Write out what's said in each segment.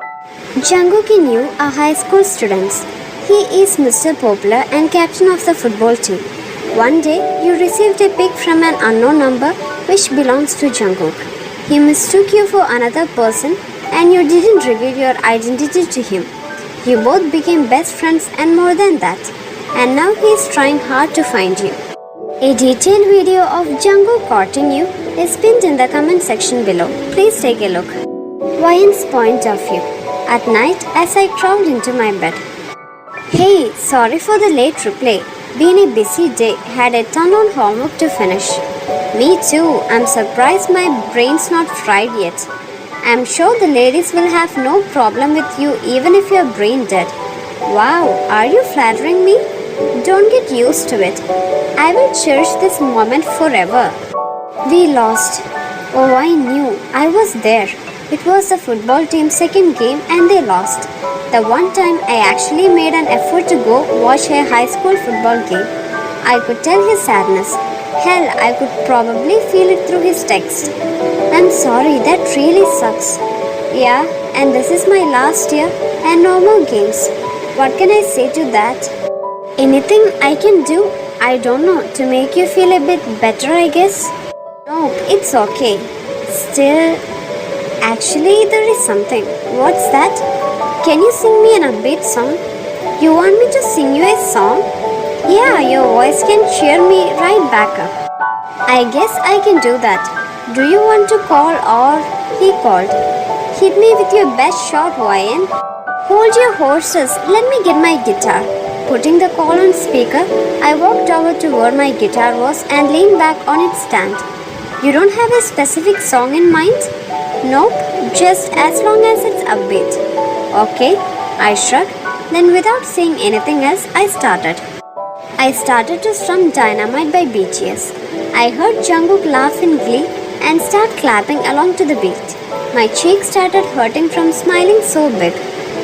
Jungkook knew a high school students. He is Mr. Popular and captain of the football team. One day, you received a pic from an unknown number which belongs to Jungkook. He mistook you for another person and you didn't reveal your identity to him. You both became best friends and more than that. And now he is trying hard to find you. A detailed video of Jungkook courting you is pinned in the comment section below. Please take a look. Wyan's point of view. At night, as I crawled into my bed. Hey, sorry for the late reply. Been a busy day, had a ton on homework to finish. Me too, I'm surprised my brain's not fried yet. I'm sure the ladies will have no problem with you even if your brain dead. Wow, are you flattering me? Don't get used to it. I will cherish this moment forever. We lost. Oh, I knew. I was there. It was the football team's second game and they lost. The one time I actually made an effort to go watch a high school football game. I could tell his sadness. Hell, I could probably feel it through his text. I'm sorry, that really sucks. Yeah, and this is my last year and no more games. What can I say to that? Anything I can do? I don't know, to make you feel a bit better, I guess. No, it's okay. Still, actually, there is something. What's that? Can you sing me an upbeat song? You want me to sing you a song? Yeah, your voice can cheer me right back up. I guess I can do that. Do you want to call or? He called. Hit me with your best shot, Wyan. Hold your horses. Let me get my guitar. Putting the call on speaker, I walked over to where my guitar was and leaned back on its stand. You don't have a specific song in mind? Nope, just as long as it's upbeat. Okay, I shrugged. Then without saying anything else, I started to strum Dynamite by BTS. I heard Jungkook laugh in glee and start clapping along to the beat. My cheeks started hurting from smiling so big,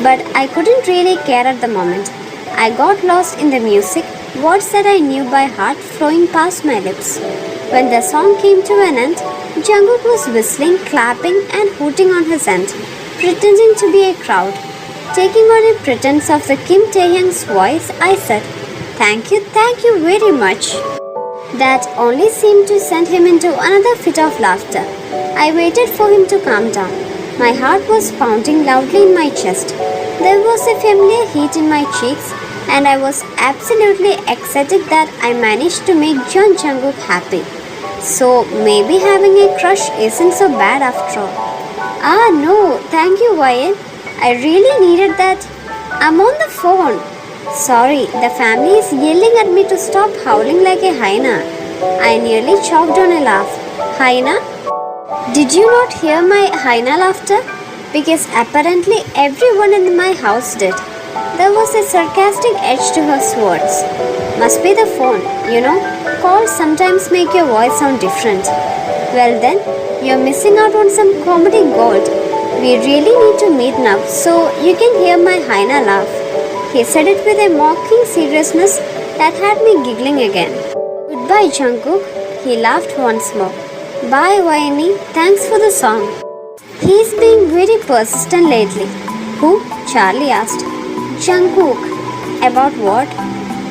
but I couldn't really care at the moment. I got lost in the music, words that I knew by heart flowing past my lips. When the song came to an end, Jungkook was whistling, clapping and hooting on his end, pretending to be a crowd. Taking on a pretense of the Kim Taehyung's voice, I said, thank you very much. That only seemed to send him into another fit of laughter. I waited for him to calm down. My heart was pounding loudly in my chest. There was a familiar heat in my cheeks and I was absolutely ecstatic that I managed to make John Jungkook happy. So maybe having a crush isn't so bad after all. Ah no, thank you Wyan. I really needed that. I'm on the phone. Sorry, the family is yelling at me to stop howling like a hyena. I nearly choked on a laugh. Hyena? Did you not hear my hyena laughter? Because apparently everyone in my house did. There was a sarcastic edge to her words. Must be the phone, you know. Calls sometimes make your voice sound different. Well then, you're missing out on some comedy gold. We really need to meet now so you can hear my hyena laugh. He said it with a mocking seriousness that had me giggling again. Goodbye Jungkook. He laughed once more. Bye Wayne, thanks for the song. He's being very persistent lately. Who? Charlie asked. Jungkook. About what?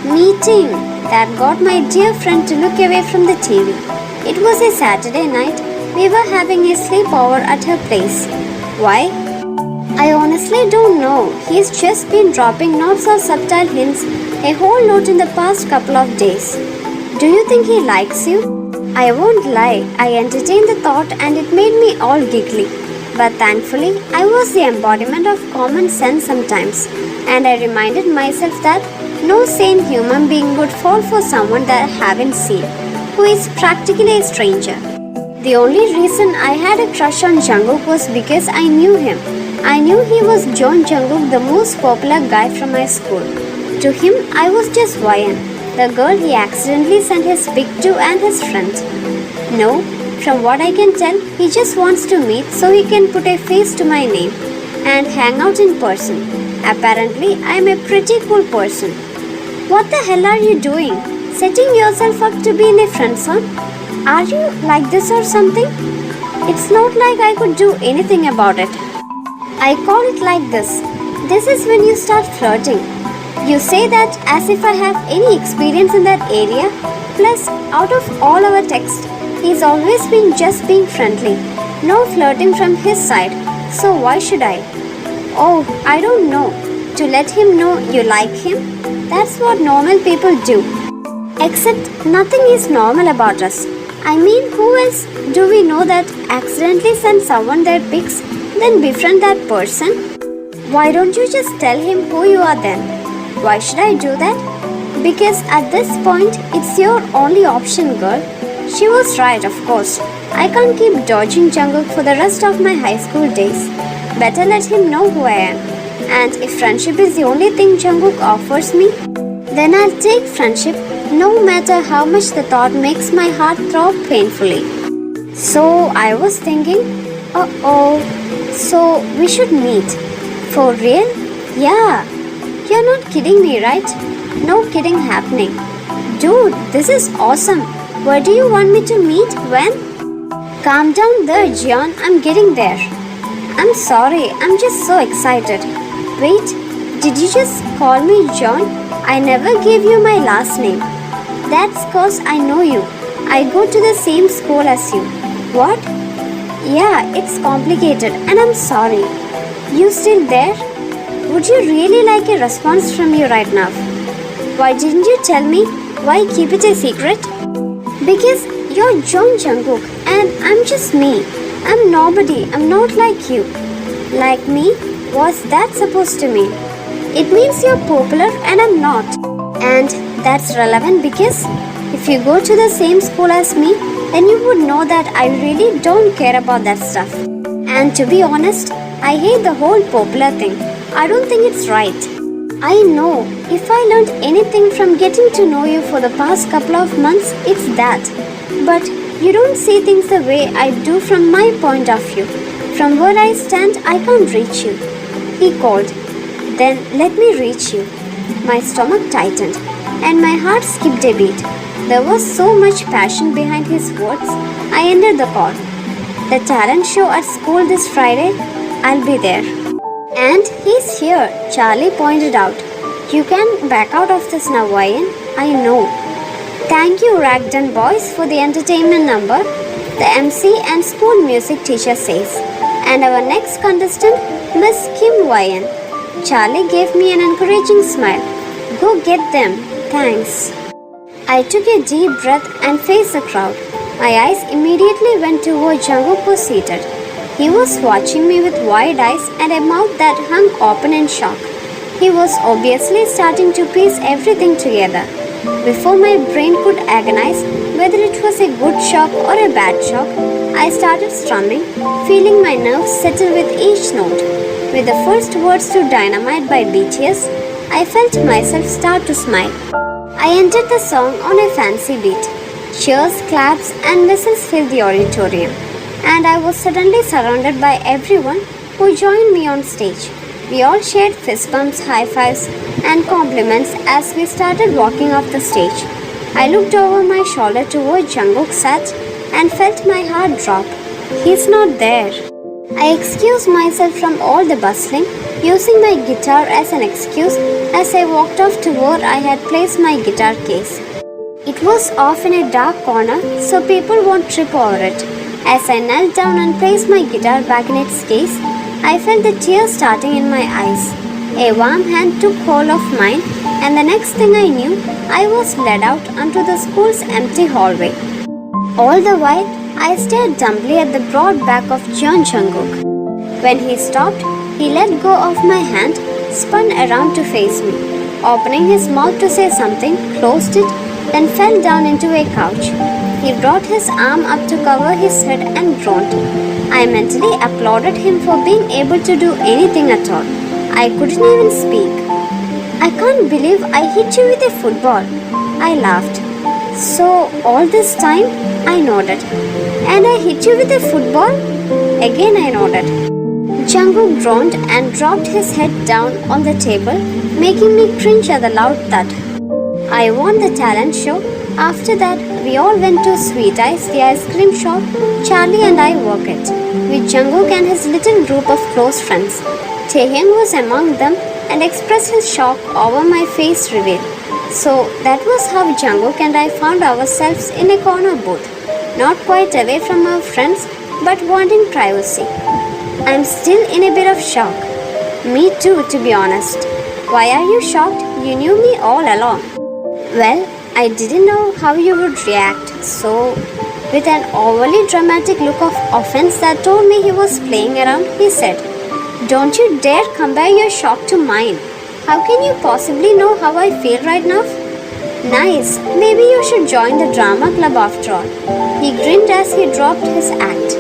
Meeting. That got my dear friend to look away from the TV. It was a Saturday night. We were having a sleepover at her place. Why? I honestly don't know. He's just been dropping nods or subtle hints a whole lot in the past couple of days. Do you think he likes you? I won't lie, I entertained the thought and it made me all giggly. But thankfully, I was the embodiment of common sense sometimes, and I reminded myself that no sane human being would fall for someone that I haven't seen, who is practically a stranger. The only reason I had a crush on Jungkook was because I knew him. I knew he was John Jungkook, the most popular guy from my school. To him, I was just Wyan, the girl he accidentally sent his pic to and his friend. No, from what I can tell, he just wants to meet so he can put a face to my name and hang out in person. Apparently, I am a pretty cool person. What the hell are you doing? Setting yourself up to be in a friend zone? Are you like this or something? It's not like I could do anything about it. I call it like this. This is when you start flirting. You say that as if I have any experience in that area. Plus, out of all our texts, he's always been just being friendly. No flirting from his side. So why should I? Oh, I don't know. To let him know you like him? That's what normal people do. Except nothing is normal about us. I mean, who else do we know that accidentally send someone their pics, then befriend that person? Why don't you just tell him who you are then? Why should I do that? Because at this point, it's your only option, girl. She was right, of course. I can't keep dodging Jungkook for the rest of my high school days. Better let him know who I am. And if friendship is the only thing Jungkook offers me, then I'll take friendship no matter how much the thought makes my heart throb painfully. So I was thinking, so we should meet. For real? Yeah. You're not kidding me, right? No kidding happening. Dude, this is awesome. Where do you want me to meet? When? Calm down there, Gian. I'm getting there. I'm sorry. I'm just so excited. Wait, did you just call me John? I never gave you my last name. That's cause I know you. I go to the same school as you. What? Yeah, it's complicated and I'm sorry. You still there? Would you really like a response from you right now? Why didn't you tell me? Why keep it a secret? Because you're John Jungkook and I'm just me. I'm nobody. I'm not like you. Like me? What's that supposed to mean? It means you're popular and I'm not. And that's relevant because if you go to the same school as me, then you would know that I really don't care about that stuff. And to be honest, I hate the whole popular thing. I don't think it's right. I know, if I learned anything from getting to know you for the past couple of months, it's that. But you don't see things the way I do from my point of view. From where I stand, I can't reach you. He called. Then let me reach you. My stomach tightened and my heart skipped a beat. There was so much passion behind his words. I ended the call. The talent show at school this Friday. I'll be there. And he's here, Charlie pointed out. You can back out of this now, Ryan. I know. Thank you, Ragdan boys, for the entertainment number, the MC and school music teacher says. And our next contestant, Miss Kim Ryan. Charlie gave me an encouraging smile. Go get them. Thanks. I took a deep breath and faced the crowd. My eyes immediately went to where Jungkook was seated. He was watching me with wide eyes and a mouth that hung open in shock. He was obviously starting to piece everything together. Before my brain could agonize whether it was a good shock or a bad shock, I started strumming, feeling my nerves settle with each note. With the first words to Dynamite by BTS, I felt myself start to smile. I entered the song on a fancy beat. Cheers, claps, and whistles filled the auditorium. And I was suddenly surrounded by everyone who joined me on stage. We all shared fist bumps, high fives, and compliments as we started walking off the stage. I looked over my shoulder to where Jungkook sat and felt my heart drop. He's not there. I excused myself from all the bustling, using my guitar as an excuse as I walked off to where I had placed my guitar case. It was off in a dark corner so people won't trip over it. As I knelt down and placed my guitar back in its case, I felt the tears starting in my eyes. A warm hand took hold of mine, and the next thing I knew, I was led out onto the school's empty hallway. All the while, I stared dumbly at the broad back of Jeon Jungkook. When he stopped, he let go of my hand, spun around to face me. Opening his mouth to say something, closed it, then fell down into a couch. He brought his arm up to cover his head and groaned. I mentally applauded him for being able to do anything at all. I couldn't even speak. I can't believe I hit you with a football. I laughed. So, all this time, I nodded. And I hit you with a football? Again I nodded. Jungkook groaned and dropped his head down on the table, making me cringe at the loud thud. I won the talent show. After that, we all went to Sweet Ice, the ice cream shop Charlie and I work at, with Jungkook and his little group of close friends. Taehyung was among them and expressed his shock over my face reveal. So that was how Jungkook and I found ourselves in a corner booth, not quite away from our friends, but wanting privacy. I'm still in a bit of shock. Me too, to be honest. Why are you shocked? You knew me all along. Well, I didn't know how you would react, so with an overly dramatic look of offense that told me he was playing around, he said, "Don't you dare compare your shock to mine. How can you possibly know how I feel right now?" Nice, maybe you should join the drama club after all. He grinned as he dropped his act.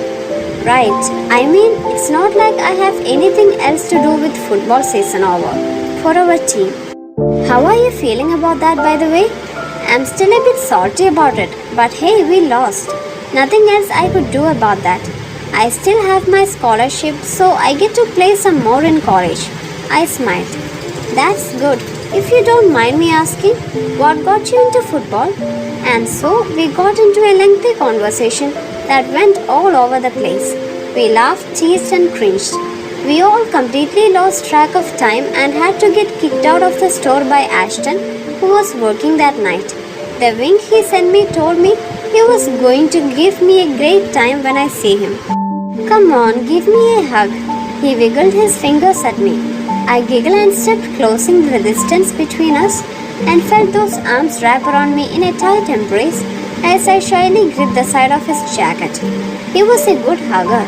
Right, I mean, it's not like I have anything else to do with football season over for our team. How are you feeling about that, by the way? I'm still a bit salty about it, but hey, we lost. Nothing else I could do about that. I still have my scholarship, so I get to play some more in college. I smiled. That's good. If you don't mind me asking, what got you into football? And so we got into a lengthy conversation that went all over the place. We laughed, teased and cringed. We all completely lost track of time and had to get kicked out of the store by Ashton, who was working that night. The wink he sent me told me he was going to give me a great time when I see him. Come on, give me a hug. He wiggled his fingers at me. I giggled and stepped, closing the distance between us, and felt those arms wrap around me in a tight embrace as I shyly gripped the side of his jacket. He was a good hugger.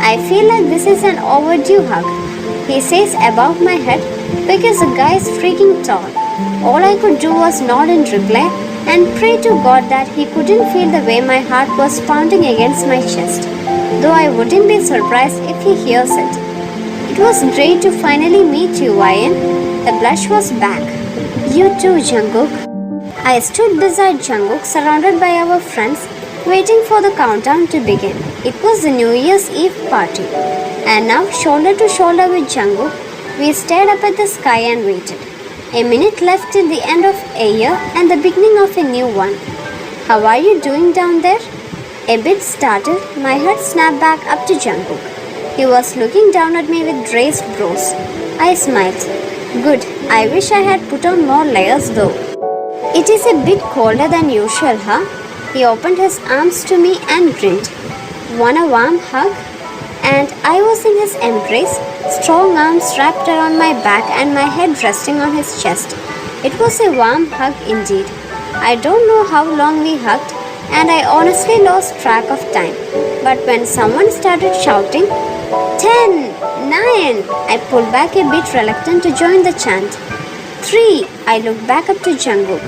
I feel like this is an overdue hug, he says above my head, because the guy is freaking tall. All I could do was nod in reply and pray to God that he couldn't feel the way my heart was pounding against my chest, though I wouldn't be surprised if he hears it. It was great to finally meet you, Ryan. The blush was back. You too, Jungkook. I stood beside Jungkook, surrounded by our friends, waiting for the countdown to begin. It was the New Year's Eve party, and now, shoulder to shoulder with Jungkook, we stared up at the sky and waited. A minute left till the end of a year and the beginning of a new one. How are you doing down there? A bit startled, my head snapped back up to Jungkook. He was looking down at me with raised brows. I smiled. Good, I wish I had put on more layers though. It is a bit colder than usual, huh? He opened his arms to me and grinned. Want a warm hug? And I was in his embrace, strong arms wrapped around my back and my head resting on his chest. It was a warm hug indeed. I don't know how long we hugged, and I honestly lost track of time. But when someone started shouting, 10, 9, I pulled back a bit reluctant to join the chant. 3, I looked back up to Jungkook.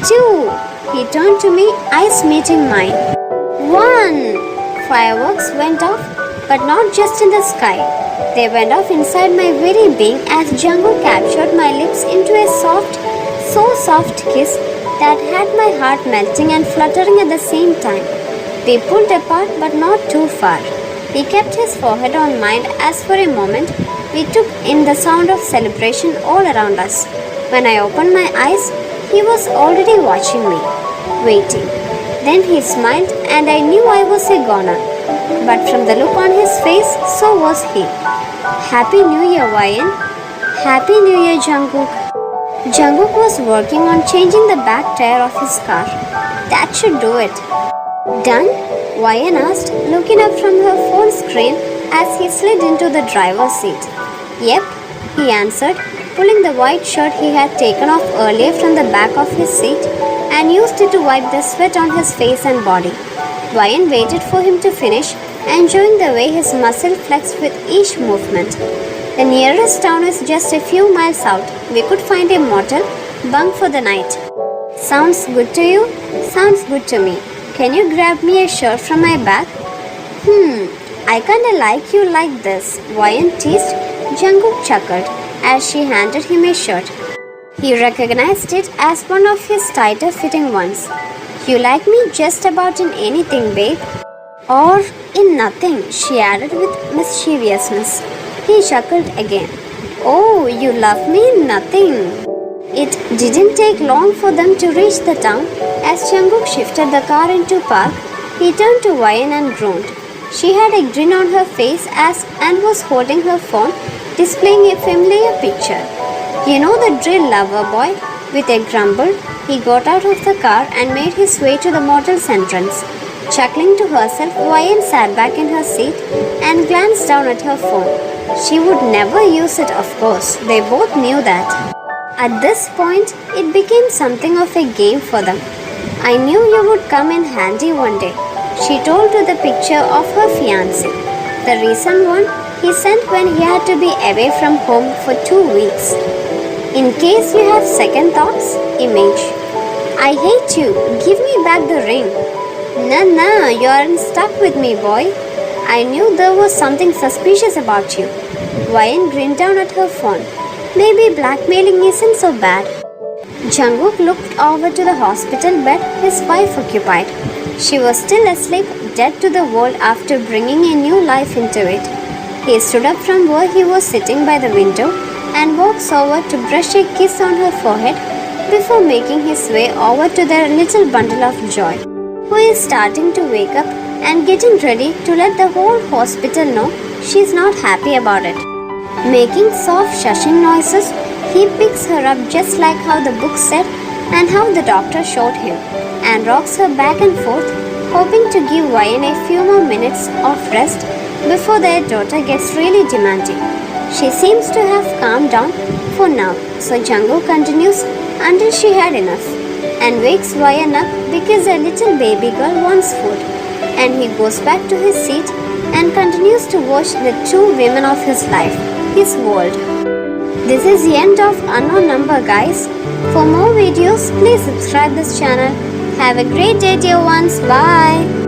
2, he turned to me, eyes meeting mine. 1, fireworks went off, but not just in the sky. They went off inside my very being as Jungkook captured my lips into a soft, so soft kiss that had my heart melting and fluttering at the same time. We pulled apart but not too far. He kept his forehead on mine as for a moment we took in the sound of celebration all around us. When I opened my eyes, he was already watching me, waiting. Then he smiled and I knew I was a goner. But from the look on his face, so was he. Happy New Year, Ryan. Happy New Year, Jungkook. Jungkook was working on changing the back tire of his car. That should do it. Done? Ryan asked, looking up from her phone screen as he slid into the driver's seat. Yep, he answered, pulling the white shirt he had taken off earlier from the back of his seat and used it to wipe the sweat on his face and body. Ryan waited for him to finish, enjoying the way his muscle flexed with each movement. The nearest town is just a few miles out. We could find a motel, bunk for the night. Sounds good to you? Sounds good to me. Can you grab me a shirt from my bag? I kinda like you like this, Ryan teased. Jungkook chuckled as she handed him a shirt. He recognized it as one of his tighter fitting ones. You like me just about in anything, babe. Or in nothing, she added with mischievousness. He chuckled again. Oh, you love me in nothing. It didn't take long for them to reach the town. As Jungkook shifted the car into park, he turned to Wyan and groaned. She had a grin on her face and was holding her phone, displaying a familiar picture. You know the drill, lover boy? With a grumble, he got out of the car and made his way to the motel's entrance. Chuckling to herself, Wyan sat back in her seat and glanced down at her phone. She would never use it, of course. They both knew that. At this point, it became something of a game for them. I knew you would come in handy one day, she told to the picture of her fiancé. The recent one he sent when he had to be away from home for 2 weeks. In case you have second thoughts, image. I hate you. Give me back the ring. Nah, you aren't stuck with me, boy. I knew there was something suspicious about you. Wyan grinned down at her phone. Maybe blackmailing isn't so bad. Jungkook looked over to the hospital bed, his wife occupied. She was still asleep, dead to the world after bringing a new life into it. He stood up from where he was sitting by the window and walks over to brush a kiss on her forehead before making his way over to their little bundle of joy, who is starting to wake up and getting ready to let the whole hospital know she's not happy about it. Making soft shushing noises, he picks her up just like how the book said and how the doctor showed him, and rocks her back and forth, hoping to give Wyan a few more minutes of rest before their daughter gets really demanding. She seems to have calmed down for now, so Jungkook continues until she had enough, and wakes Wyan up because a little baby girl wants food, and he goes back to his seat and continues to watch the two women of his life, his world. This is the end of Unknown Number, guys. For more videos, please subscribe this channel. Have a great day, dear ones. Bye.